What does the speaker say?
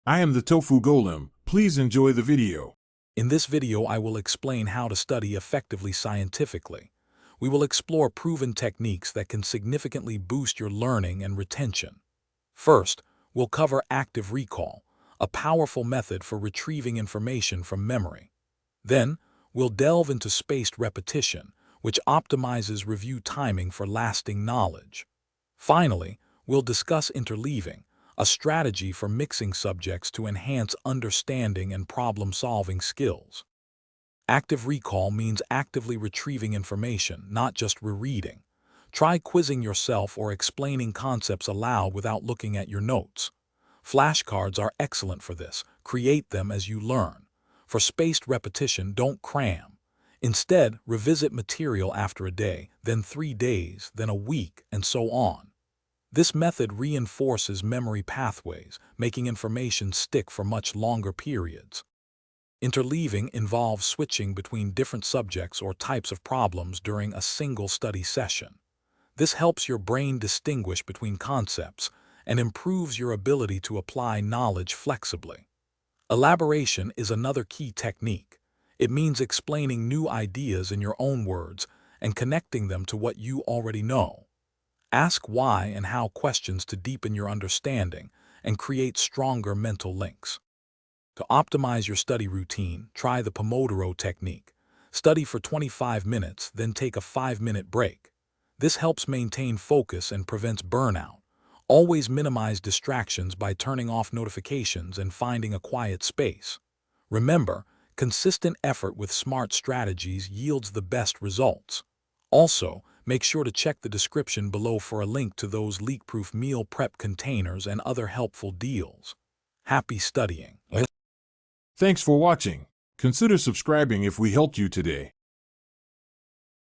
I am the Tofu Golem. Please enjoy the video. In this video, I will explain how to study effectively scientifically. We will explore proven techniques that can significantly boost your learning and retention. First, we'll cover active recall, a powerful method for retrieving information from memory. Then, we'll delve into spaced repetition, which optimizes review timing for lasting knowledge. Finally, we'll discuss interleaving, a strategy for mixing subjects to enhance understanding and problem-solving skills. Active recall means actively retrieving information, not just rereading. Try quizzing yourself or explaining concepts aloud without looking at your notes. Flashcards are excellent for this. Create them as you learn. For spaced repetition, don't cram. Instead, revisit material after a day, then 3 days, then a week, and so on. This method reinforces memory pathways, making information stick for much longer periods. Interleaving involves switching between different subjects or types of problems during a single study session. This helps your brain distinguish between concepts and improves your ability to apply knowledge flexibly. Elaboration is another key technique. It means explaining new ideas in your own words and connecting them to what you already know. Ask why and how questions to deepen your understanding and create stronger mental links. To optimize your study routine, try the Pomodoro technique. Study for 25 minutes, then take a 5-minute break. This helps maintain focus and prevents burnout. Always minimize distractions by turning off notifications and finding a quiet space. Remember, consistent effort with smart strategies yields the best results. Also, make sure to check the description below for a link to those leak-proof meal prep containers and other helpful deals. Happy studying! Thanks for watching. Consider subscribing if we helped you today.